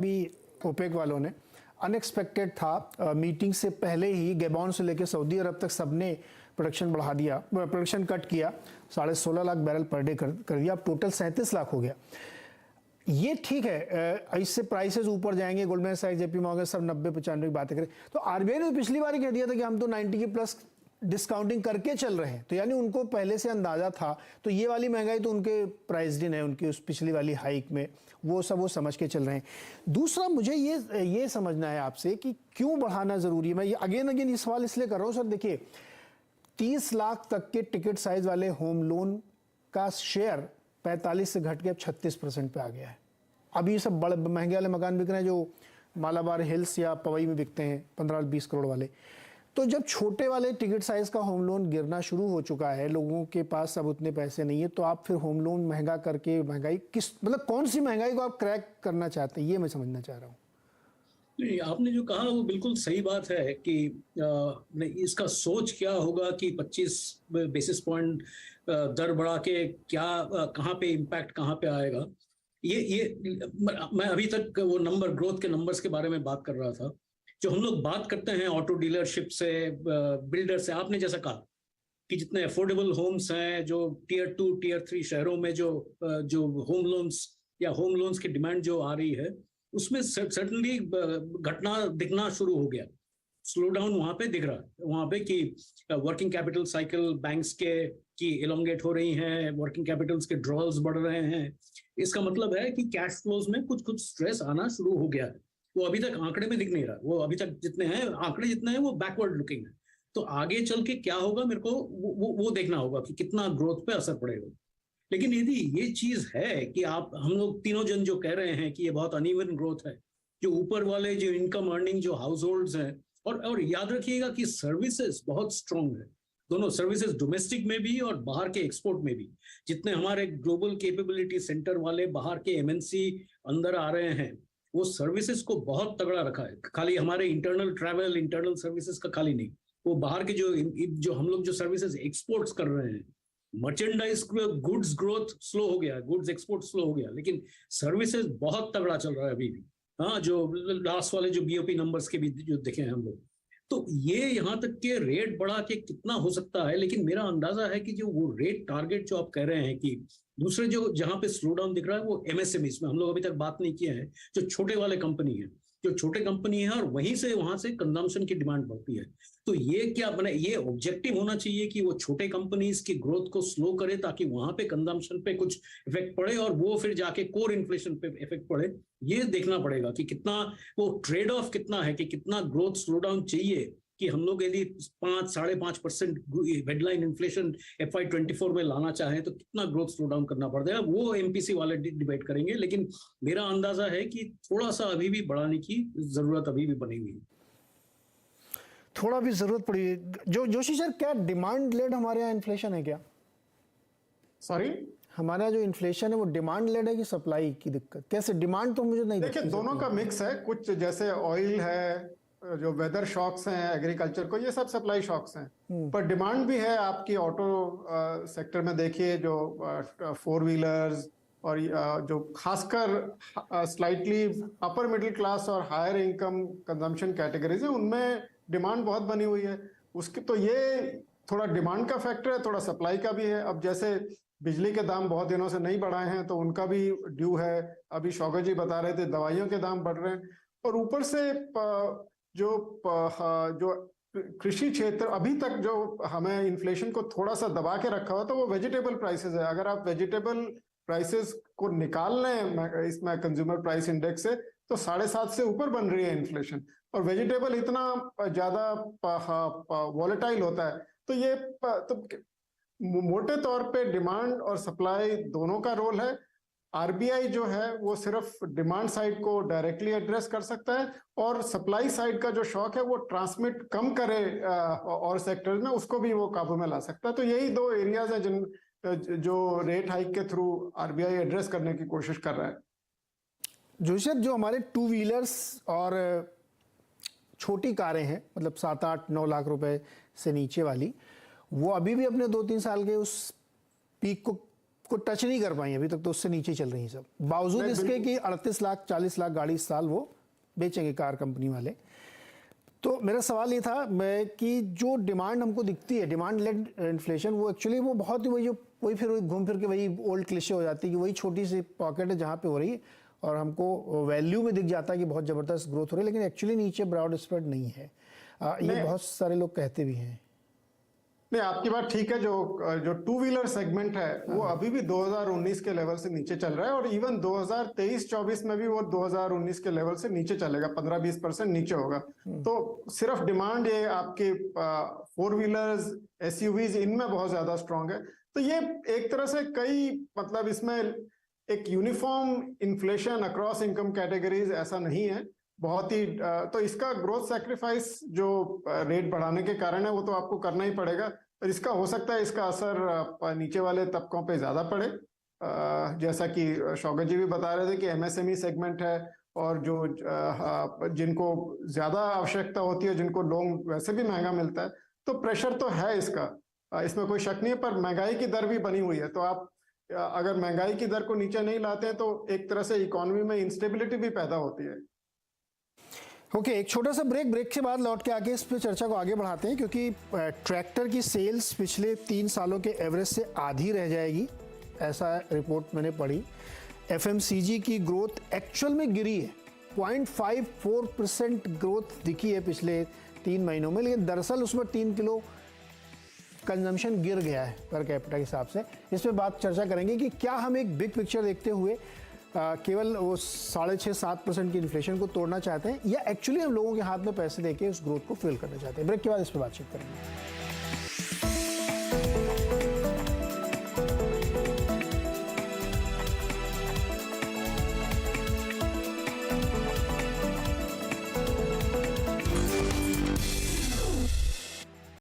भी ओपेक वालों ने अनएक्सपेक्टेड था, मीटिंग से पहले ही गैबॉन से लेकर सऊदी अरब तक सबने प्रोडक्शन बढ़ा दिया, प्रोडक्शन कट किया, 16.5 लाख बैरल पर डे कर दिया, अब टोटल 37 लाख हो गया। ये ठीक है, इससे प्राइसेस ऊपर जाएंगे, गोल्डमैन सैक्स, जेपी मॉर्गन सब 90-95 की बातें करें। तो आरबीआई ने पिछली बार कह दिया था कि हम तो 90 के प्लस डिस्काउंटिंग करके चल रहे हैं, तो यानी उनको पहले से अंदाजा था। तो ये वाली महंगाई तो उनके प्राइस्ड इन है, उनकी उस पिछली वाली हाइक में वो समझ के चल रहे हैं। दूसरा मुझे ये समझना है आपसे कि क्यों बढ़ाना जरूरी है। मैं ये अगेन ये सवाल इसलिए कर रहा हूँ सर, देखिए 30 लाख तक के टिकट साइज वाले होम लोन का शेयर 45 से घट के अब 36% पे आ गया है। अभी ये सब बड़े महंगे वाले मकान बिक रहे हैं जो मालाबार हिल्स या पवई में बिकते हैं 15-20 करोड़ वाले। तो जब छोटे वाले टिकट साइज का होम लोन गिरना शुरू हो चुका है, लोगों के पास अब उतने पैसे नहीं है, तो आप फिर होम लोन महंगा करके महंगाई मतलब कौन सी महंगाई को आप क्रैक करना चाहते हैं, ये मैं समझना चाह रहा हूँ। नहीं, आपने जो कहा वो बिल्कुल सही बात है कि इसका सोच क्या होगा कि 25 बेसिस पॉइंट दर बढ़ा के क्या कहाँ पे इम्पैक्ट कहाँ पे आएगा। ये मैं अभी तक वो नंबर ग्रोथ के नंबर्स के बारे में बात कर रहा था। जो हम लोग बात करते हैं ऑटो डीलरशिप से, बिल्डर से, आपने जैसा कहा कि जितने अफोर्डेबल होम्स हैं, जो टियर 2 टियर 3 शहरों में जो होम लोन्स या होम लोन्स की डिमांड जो आ रही है, उसमें सर्टनली घटना दिखना शुरू हो गया। स्लो डाउन वहां पे दिख रहा है, वहां पे कि वर्किंग कैपिटल साइकिल बैंक्स की एलोंगेट हो रही हैं, वर्किंग कैपिटल्स के ड्रॉल्स बढ़ रहे हैं। इसका मतलब है कि कैश फ्लोज में कुछ स्ट्रेस आना शुरू हो गया है। वो अभी तक आंकड़े में दिख नहीं रहा, वो अभी तक जितने हैं आंकड़े जितने हैं वो बैकवर्ड लुकिंग है। तो आगे चल के क्या होगा मेरे को वो देखना होगा कि कितना ग्रोथ पे असर पड़ेगा। लेकिन यदि ये चीज है कि हम लोग तीनों जन जो कह रहे हैं कि ये बहुत अनइवन ग्रोथ है, जो ऊपर वाले जो इनकम अर्निंग जो हाउस होल्ड्स हैं, और याद रखिएगा कि सर्विसेज बहुत स्ट्रांग है, दोनों सर्विसेज डोमेस्टिक में भी और बाहर के एक्सपोर्ट में भी। जितने हमारे ग्लोबल कैपेबिलिटी सेंटर वाले बाहर के एमएनसी अंदर आ रहे हैं, वो सर्विसेज को बहुत तगड़ा रखा है। खाली हमारे इंटरनल ट्रैवल, इंटरनल सर्विसेज का खाली नहीं, वो बाहर के जो हम लोग जो सर्विसेज एक्सपोर्ट्स कर रहे हैं, मर्चेंडाइज गुड्स ग्रोथ स्लो हो गया, गुड्स एक्सपोर्ट स्लो हो गया, लेकिन सर्विसेज बहुत तगड़ा चल रहा है अभी भी। हाँ, जो लास्ट वाले जो बीओपी नंबर्स के भी जो देखे हैं हम लोग, तो ये यहाँ तक के रेट बढ़ा के कितना हो सकता है। लेकिन मेरा अंदाजा है कि जो वो रेट टारगेट जो आप कह रहे हैं कि दूसरे जो जहां पे स्लो डाउन दिख रहा है वो एमएसएमई में हम लोग अभी तक बात नहीं किए हैं, जो छोटे वाले कंपनी है, जो छोटे कंपनी है, और वहां से कंजम्पशन की डिमांड बढ़ती है। तो ये क्या बने, ये ऑब्जेक्टिव होना चाहिए कि वो छोटे कंपनीज की ग्रोथ को स्लो करे ताकि वहां पे कंजम्पशन पे कुछ इफेक्ट पड़े और वो फिर जाके कोर इन्फ्लेशन पे इफेक्ट पड़े। ये देखना पड़ेगा कि कितना वो ट्रेड ऑफ कितना है, कि कितना ग्रोथ स्लो डाउन चाहिए कि हम लोग यदि 5-5.5% हेडलाइन इन्फ्लेशन FY24 में लाना चाहें तो कितना ग्रोथ स्लो डाउन करना पड़ता है, वो एमपीसी वाले डिबेट करेंगे। लेकिन मेरा अंदाजा है कि थोड़ा सा अभी भी बढ़ाने की जरूरत अभी भी बनी हुई है, थोड़ा भी जरूरत पड़ी। जोशी सर, क्या डिमांड लेड हमारे यहाँ इन्फ्लेशन है क्या? सॉरी, हमारा जो इन्फ्लेशन है वो डिमांड लेड है कि सप्लाई की दिक्कत? कैसे डिमांड तो मुझे नहीं देखिए दोनों का मिक्स है। कुछ जैसे ऑयल है, जो वेदर शॉक्स हैं एग्रीकल्चर को, ये सब सप्लाई शॉक्स हैं, पर डिमांड भी है। आपकी ऑटो सेक्टर में देखिए, जो 4 व्हीलर्स और जो खासकर स्लाइटली अपर मिडिल क्लास और हायर इनकम कंजम्पशन कैटेगरीज है, उनमें डिमांड बहुत बनी हुई है। उसकी तो ये थोड़ा डिमांड का फैक्टर है, थोड़ा सप्लाई का भी है। अब जैसे बिजली के दाम बहुत दिनों से नहीं बढ़ाए हैं तो उनका भी ड्यू है। अभी शौकत जी बता रहे थे दवाइयों के दाम बढ़ रहे हैं, और ऊपर से जो कृषि क्षेत्र अभी तक जो हमें इन्फ्लेशन को थोड़ा सा दबा के रखा हुआ, तो वो वेजिटेबल प्राइसेस है। अगर आप वेजिटेबल प्राइसेस को निकाल लें इसमें कंज्यूमर प्राइस इंडेक्स से, तो 7.5 से ऊपर बन रही है इन्फ्लेशन। और वेजिटेबल इतना ज्यादा वॉलेटाइल होता है, तो ये तो मोटे तौर पे डिमांड और सप्लाई दोनों का रोल है। आरबीआई जो है वो सिर्फ डिमांड साइड को डायरेक्टली एड्रेस कर सकता है, और सप्लाई साइड का जो शॉक है वो ट्रांसमिट कम करे और सेक्टर्स में, उसको भी वो काबू में ला सकता है। तो यही 2 एरियाज हैं जो रेट हाइक के थ्रू आरबीआई एड्रेस करने की कोशिश कर रहा है। जोशी, जो हमारे 2 व्हीलर्स और छोटी कारें हैं, मतलब 7-8-9 लाख रुपए से नीचे वाली, वो अभी भी अपने 2-3 साल के उस पीक को को टच नहीं कर पाई अभी तक, तो उससे नीचे चल रही हैं सब, बावजूद इसके कि 38 लाख 40 लाख गाड़ी इस साल वो बेचेंगे कार कंपनी वाले। तो मेरा सवाल ये था मैं कि जो डिमांड हमको दिखती है, डिमांड लेड इन्फ्लेशन, वो एक्चुअली वो बहुत ही वही फिर घूम फिर के वही ओल्ड क्लिशे हो जाती है कि वही छोटी सी पॉकेट है जहाँ पे हो रही है और हमको वैल्यू में दिख जाता है कि बहुत ज़बरदस्त ग्रोथ हो रही है, लेकिन एक्चुअली नीचे ब्रॉड स्प्रेड नहीं है। ये बहुत सारे लोग कहते भी हैं। नहीं, आपकी बात ठीक है। जो टू व्हीलर सेगमेंट है वो अभी भी 2019 के लेवल से नीचे चल रहा है और इवन 2023-24 में भी वो 2019 के लेवल से नीचे चलेगा, 15-20% नीचे होगा। तो सिर्फ डिमांड ये आपके 4 व्हीलर्स एसयूवीज इनमें बहुत ज्यादा स्ट्रांग है। तो ये एक तरह से कई मतलब इसमें एक uniform inflation across income categories ऐसा नहीं है, बहुत ही तो इसका ग्रोथ सैक्रिफाइस जो रेट बढ़ाने के कारण है वो तो आपको करना ही पड़ेगा। और इसका हो सकता है इसका असर नीचे वाले तबकों पे ज्यादा पड़े, जैसा कि शौकत जी भी बता रहे थे कि एमएसएमई सेगमेंट है और जो जिनको ज्यादा आवश्यकता होती है, जिनको लोन वैसे भी महंगा मिलता है, तो प्रेशर तो है इसका, इसमें कोई शक नहीं है। पर महंगाई की दर भी बनी हुई है, तो आप अगर महंगाई की दर को नीचे नहीं लाते हैं तो एक तरह से इकोनॉमी में इंस्टेबिलिटी भी पैदा होती है। ओके, एक छोटा सा ब्रेक के बाद लौट के आके इस पे चर्चा को आगे बढ़ाते हैं, क्योंकि ट्रैक्टर की सेल्स पिछले 3 सालों के एवरेज से आधी रह जाएगी, ऐसा रिपोर्ट मैंने पढ़ी। एफएमसीजी की ग्रोथ एक्चुअल में गिरी है, 0.54% ग्रोथ दिखी है पिछले 3 महीनों में, लेकिन दरअसल उसमें 3 किलो कंजम्पशन गिर गया है पर कैपिटा के हिसाब से। इस पर बात चर्चा करेंगे कि क्या हम एक बिग पिक्चर देखते हुए केवल वो 6.5-7% की इन्फ्लेशन को तोड़ना चाहते हैं, या एक्चुअली हम लोगों के हाथ में पैसे देके उस ग्रोथ को फिल करना चाहते हैं। ब्रेक के बाद इस पर बातचीत करेंगे।